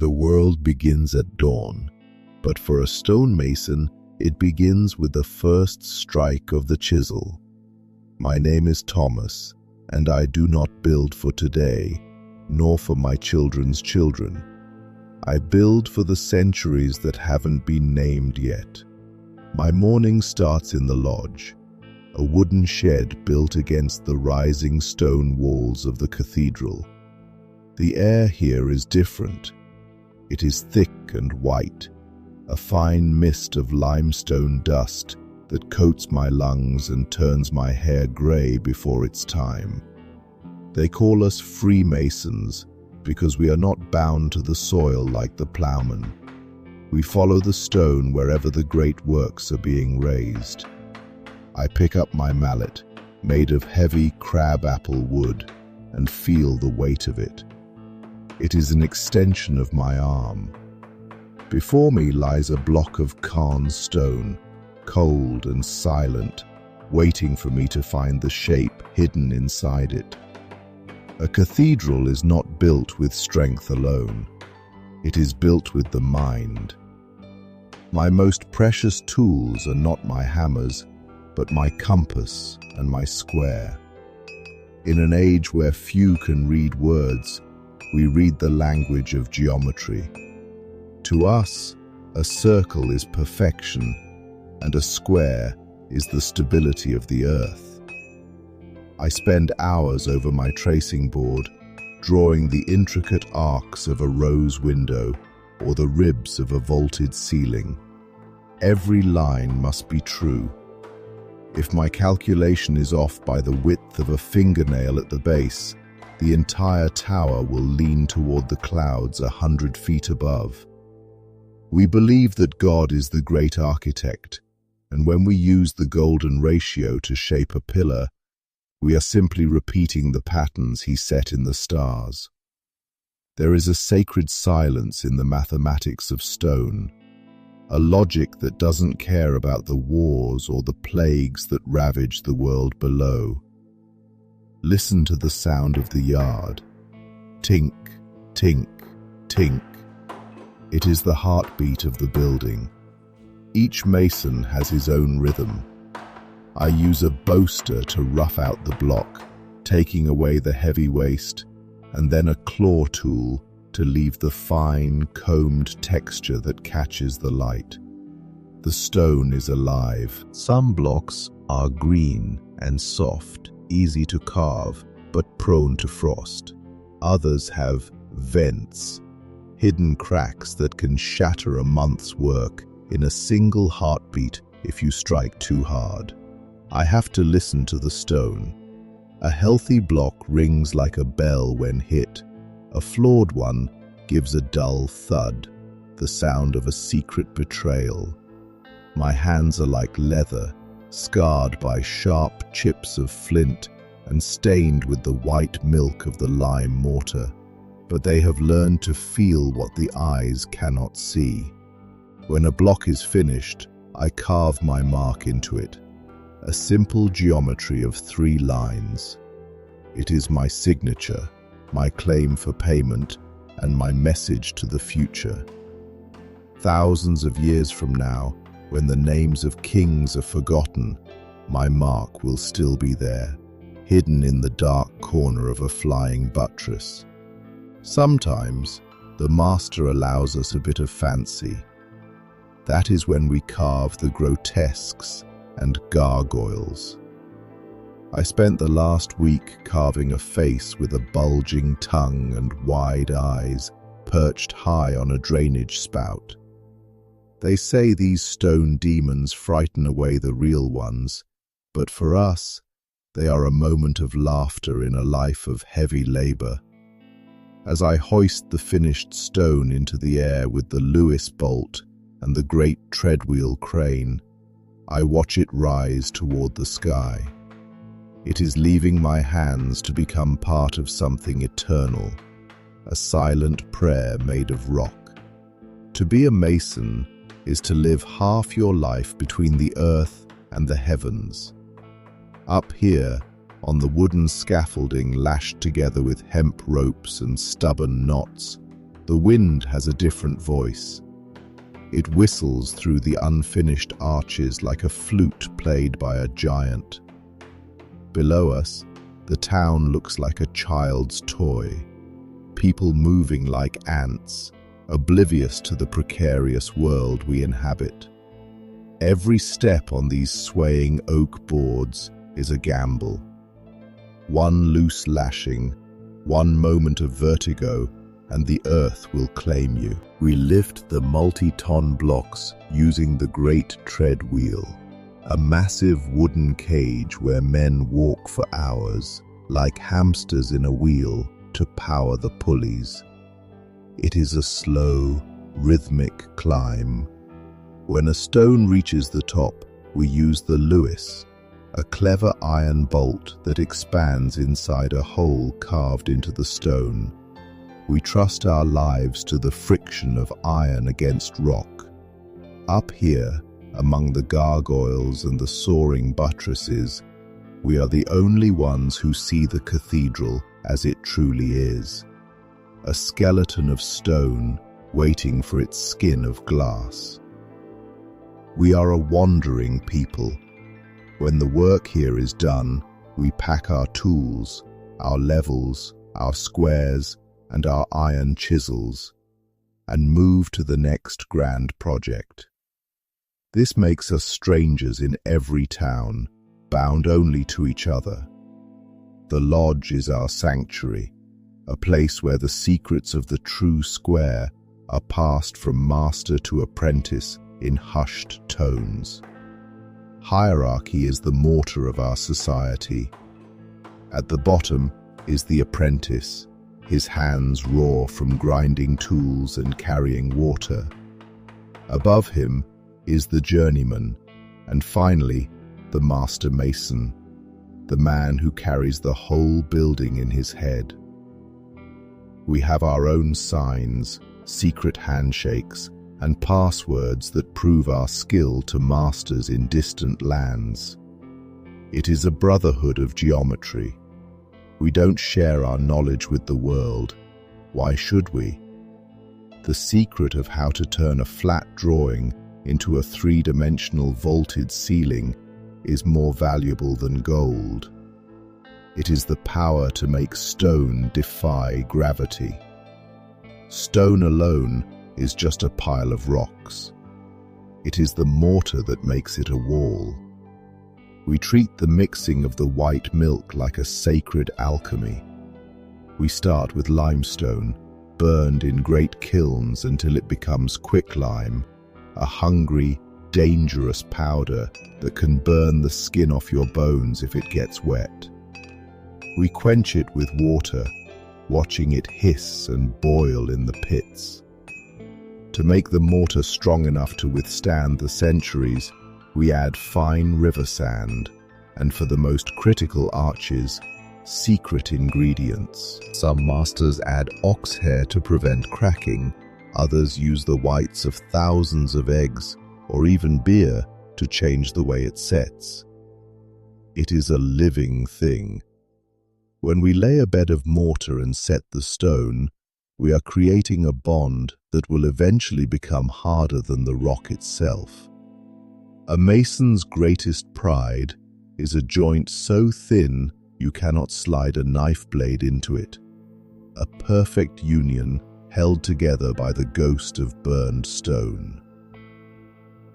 The world begins at dawn, but for a stonemason, it begins with the first strike of the chisel. My name is Thomas, and I do not build for today, nor for my children's children. I build for the centuries that haven't been named yet. My morning starts in the lodge, a wooden shed built against the rising stone walls of the cathedral. The air here is different. It is thick and white, a fine mist of limestone dust that coats my lungs and turns my hair grey before its time. They call us Freemasons because we are not bound to the soil like the ploughman. We follow the stone wherever the great works are being raised. I pick up my mallet, made of heavy crabapple wood, and feel the weight of it. It is an extension of my arm. Before me lies a block of carved stone, cold and silent, waiting for me to find the shape hidden inside it. A cathedral is not built with strength alone. It is built with the mind. My most precious tools are not my hammers, but my compass and my square. In an age where few can read words, we read the language of geometry. To us, a circle is perfection, and a square is the stability of the earth. I spend hours over my tracing board, drawing the intricate arcs of a rose window or the ribs of a vaulted ceiling. Every line must be true. If my calculation is off by the width of a fingernail at the base, the entire tower will lean toward the clouds 100 feet above. We believe that God is the great architect, and when we use the golden ratio to shape a pillar, we are simply repeating the patterns he set in the stars. There is a sacred silence in the mathematics of stone, a logic that doesn't care about the wars or the plagues that ravage the world below. Listen to the sound of the yard. Tink, tink, tink. It is the heartbeat of the building. Each mason has his own rhythm. I use a boaster to rough out the block, taking away the heavy waste, and then a claw tool to leave the fine, combed texture that catches the light. The stone is alive. Some blocks are green and soft, easy to carve, but prone to frost. Others have vents, hidden cracks that can shatter a month's work in a single heartbeat if you strike too hard. I have to listen to the stone. A healthy block rings like a bell when hit. A flawed one gives a dull thud, the sound of a secret betrayal. My hands are like leather, scarred by sharp chips of flint and stained with the white milk of the lime mortar, but they have learned to feel what the eyes cannot see. When a block is finished, I carve my mark into it, a simple geometry of 3 lines. It is my signature, my claim for payment, and my message to the future. Thousands of years from now, when the names of kings are forgotten, my mark will still be there, hidden in the dark corner of a flying buttress. Sometimes, the master allows us a bit of fancy. That is when we carve the grotesques and gargoyles. I spent the last week carving a face with a bulging tongue and wide eyes perched high on a drainage spout. They say these stone demons frighten away the real ones, but for us, they are a moment of laughter in a life of heavy labor. As I hoist the finished stone into the air with the Lewis bolt and the great treadwheel crane, I watch it rise toward the sky. It is leaving my hands to become part of something eternal, a silent prayer made of rock. To be a mason is to live half your life between the earth and the heavens. Up here, on the wooden scaffolding lashed together with hemp ropes and stubborn knots, The wind has a different voice. It whistles through the unfinished arches like a flute played by a giant. Below us, the town looks like a child's toy, people moving like ants, oblivious to the precarious world we inhabit. Every step on these swaying oak boards is a gamble. One loose lashing, one moment of vertigo, and the earth will claim you. We lift the multi-ton blocks using the great tread wheel, a massive wooden cage where men walk for hours, like hamsters in a wheel, to power the pulleys. It is a slow, rhythmic climb. When a stone reaches the top, we use the Lewis, a clever iron bolt that expands inside a hole carved into the stone. We trust our lives to the friction of iron against rock. Up here, among the gargoyles and the soaring buttresses, we are the only ones who see the cathedral as it truly is, a skeleton of stone waiting for its skin of glass. We are a wandering people. When the work here is done, we pack our tools, our levels, our squares, and our iron chisels, and move to the next grand project. This makes us strangers in every town, bound only to each other. The lodge is our sanctuary, a place where the secrets of the true square are passed from master to apprentice in hushed tones. Hierarchy is the mortar of our society. At the bottom is the apprentice, his hands raw from grinding tools and carrying water. Above him is the journeyman, and finally, the master mason, the man who carries the whole building in his head. We have our own signs, secret handshakes, and passwords that prove our skill to masters in distant lands. It is a brotherhood of geometry. We don't share our knowledge with the world. Why should we? The secret of how to turn a flat drawing into a three-dimensional vaulted ceiling is more valuable than gold. It is the power to make stone defy gravity. Stone alone is just a pile of rocks. It is the mortar that makes it a wall. We treat the mixing of the white milk like a sacred alchemy. We start with limestone, burned in great kilns until it becomes quicklime, a hungry, dangerous powder that can burn the skin off your bones if it gets wet. We quench it with water, watching it hiss and boil in the pits. To make the mortar strong enough to withstand the centuries, we add fine river sand, and for the most critical arches, secret ingredients. Some masters add ox hair to prevent cracking, others use the whites of thousands of eggs, or even beer, to change the way it sets. It is a living thing. When we lay a bed of mortar and set the stone, we are creating a bond that will eventually become harder than the rock itself. A mason's greatest pride is a joint so thin you cannot slide a knife blade into it, a perfect union held together by the ghost of burned stone.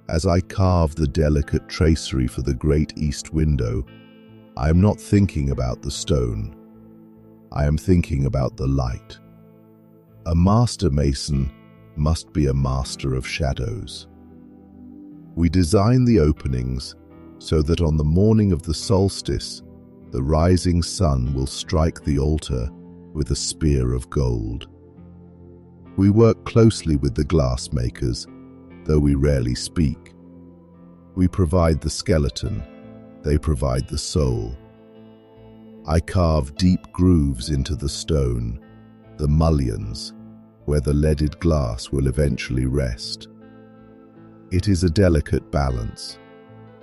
As I carve the delicate tracery for the great east window, I am not thinking about the stone. I am thinking about the light. A master mason must be a master of shadows. We design the openings so that on the morning of the solstice, the rising sun will strike the altar with a spear of gold. We work closely with the glassmakers, though we rarely speak. We provide the skeleton, they provide the soul. I carve deep grooves into the stone, the mullions, where the leaded glass will eventually rest. It is a delicate balance.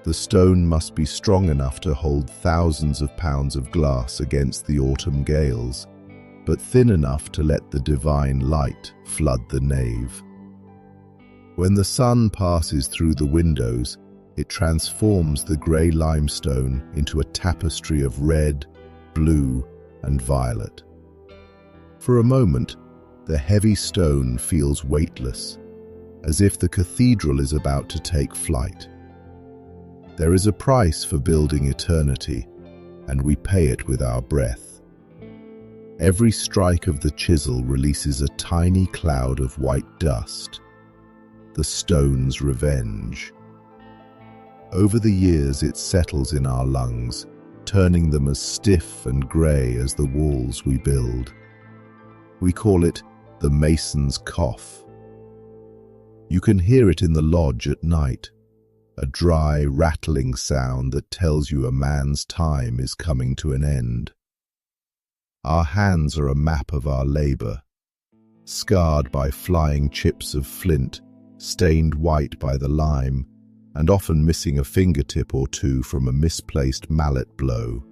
The stone must be strong enough to hold thousands of pounds of glass against the autumn gales, but thin enough to let the divine light flood the nave. When the sun passes through the windows, it transforms the grey limestone into a tapestry of red, blue, and violet. For a moment, the heavy stone feels weightless, as if the cathedral is about to take flight. There is a price for building eternity, and we pay it with our breath. Every strike of the chisel releases a tiny cloud of white dust, the stone's revenge. Over the years, it settles in our lungs, turning them as stiff and grey as the walls we build. We call it the mason's cough. You can hear it in the lodge at night, a dry, rattling sound that tells you a man's time is coming to an end. Our hands are a map of our labour, scarred by flying chips of flint, stained white by the lime, and often missing a fingertip or two from a misplaced mallet blow.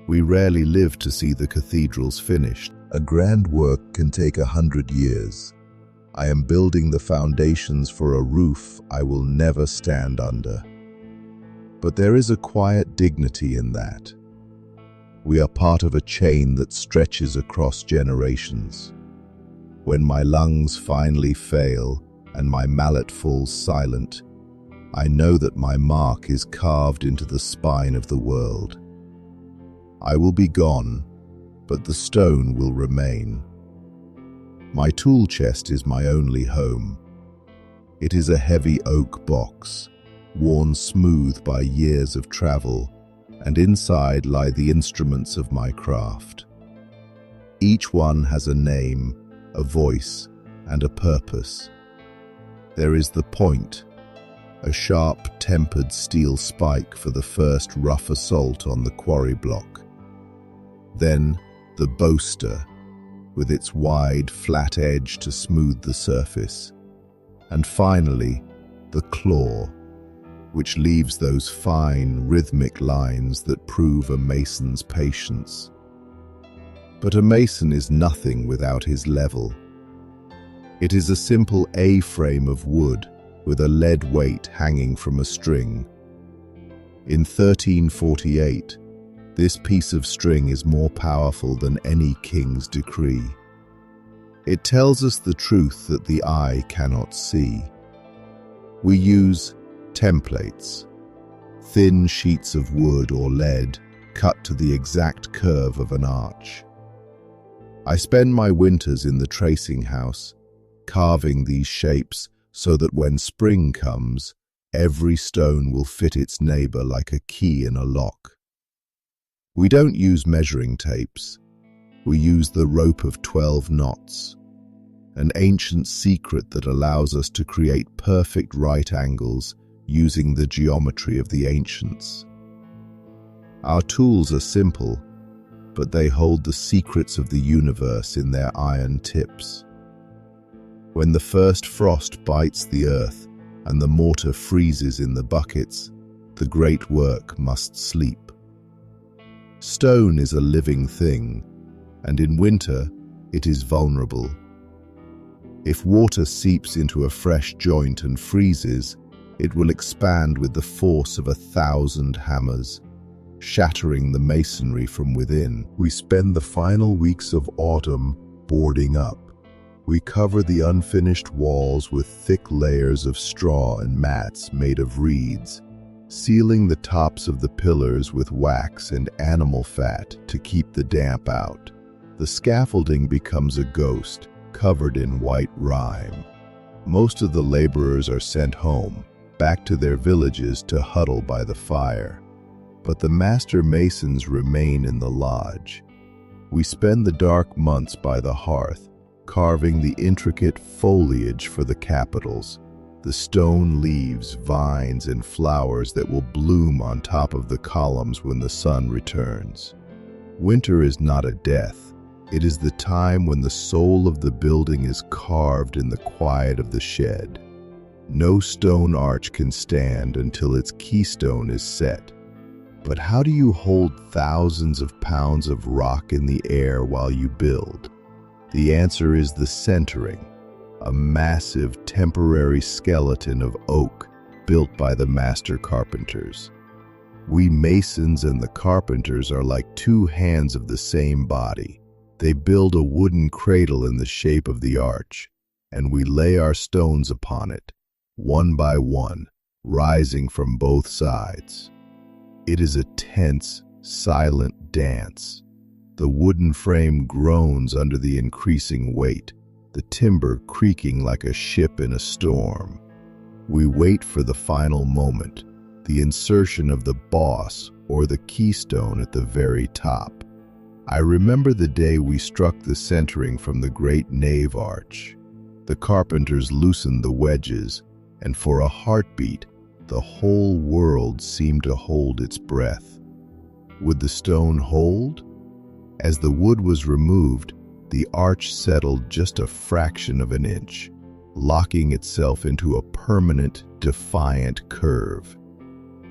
We rarely live to see the cathedrals finished. A grand work can take 100 years. I am building the foundations for a roof I will never stand under. But there is a quiet dignity in that. We are part of a chain that stretches across generations. When my lungs finally fail and my mallet falls silent, I know that my mark is carved into the spine of the world. I will be gone, but the stone will remain. My tool chest is my only home. It is a heavy oak box, worn smooth by years of travel, and inside lie the instruments of my craft. Each one has a name, a voice, and a purpose. There is the point, a sharp-tempered steel spike for the first rough assault on the quarry block. Then the boaster, with its wide, flat edge to smooth the surface. And finally, the claw, which leaves those fine, rhythmic lines that prove a mason's patience. But a mason is nothing without his level. It is a simple A-frame of wood with a lead weight hanging from a string. In 1348, this piece of string is more powerful than any king's decree. It tells us the truth that the eye cannot see. We use templates, thin sheets of wood or lead cut to the exact curve of an arch. I spend my winters in the tracing house, carving these shapes so that when spring comes, every stone will fit its neighbor like a key in a lock. We don't use measuring tapes. We use the rope of 12 knots, an ancient secret that allows us to create perfect right angles using the geometry of the ancients. Our tools are simple, but they hold the secrets of the universe in their iron tips. When the first frost bites the earth and the mortar freezes in the buckets, the great work must sleep. Stone is a living thing, and in winter it is vulnerable. If water seeps into a fresh joint and freezes, it will expand with the force of 1,000 hammers, shattering the masonry from within. We spend the final weeks of autumn boarding up. We cover the unfinished walls with thick layers of straw and mats made of reeds, sealing the tops of the pillars with wax and animal fat to keep the damp out. The scaffolding becomes a ghost, covered in white rime. Most of the laborers are sent home, back to their villages to huddle by the fire. But the master masons remain in the lodge. We spend the dark months by the hearth, carving the intricate foliage for the capitals, the stone leaves, vines, and flowers that will bloom on top of the columns when the sun returns. Winter is not a death. It is the time when the soul of the building is carved in the quiet of the shed. No stone arch can stand until its keystone is set. But how do you hold thousands of pounds of rock in the air while you build? The answer is the centering, a massive temporary skeleton of oak built by the master carpenters. We masons and the carpenters are like two hands of the same body. They build a wooden cradle in the shape of the arch, and we lay our stones upon it, one by one, rising from both sides. It is a tense, silent dance. The wooden frame groans under the increasing weight, the timber creaking like a ship in a storm. We wait for the final moment, the insertion of the boss or the keystone at the very top. I remember the day we struck the centering from the great nave arch. The carpenters loosened the wedges, and for a heartbeat, the whole world seemed to hold its breath. Would the stone hold? As the wood was removed, the arch settled just a fraction of an inch, locking itself into a permanent, defiant curve.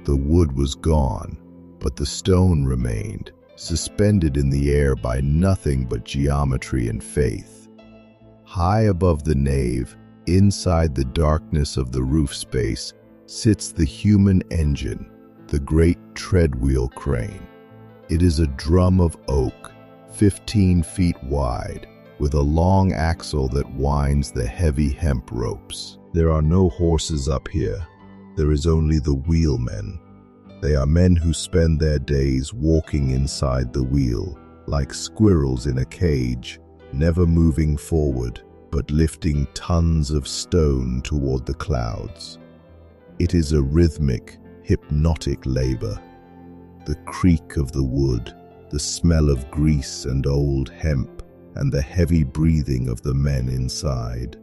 The wood was gone, but the stone remained, suspended in the air by nothing but geometry and faith. High above the nave, inside the darkness of the roof space, sits the human engine, the great treadwheel crane. It is a drum of oak, 15 feet wide, with a long axle that winds the heavy hemp ropes. There are no horses up here. There is only the wheelmen. They are men who spend their days walking inside the wheel, like squirrels in a cage, never moving forward, but lifting tons of stone toward the clouds. It is a rhythmic, hypnotic labor. The creak of the wood, the smell of grease and old hemp, and the heavy breathing of the men inside.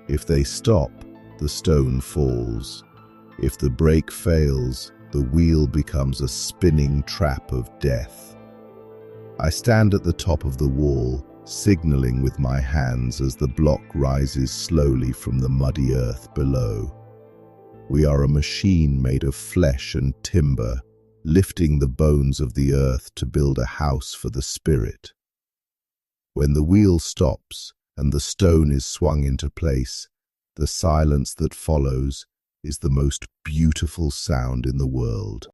If they stop, the stone falls. If the brake fails, the wheel becomes a spinning trap of death. I stand at the top of the wall, signaling with my hands as the block rises slowly from the muddy earth below. We are a machine made of flesh and timber, lifting the bones of the earth to build a house for the spirit. When the wheel stops and the stone is swung into place, the silence that follows is the most beautiful sound in the world.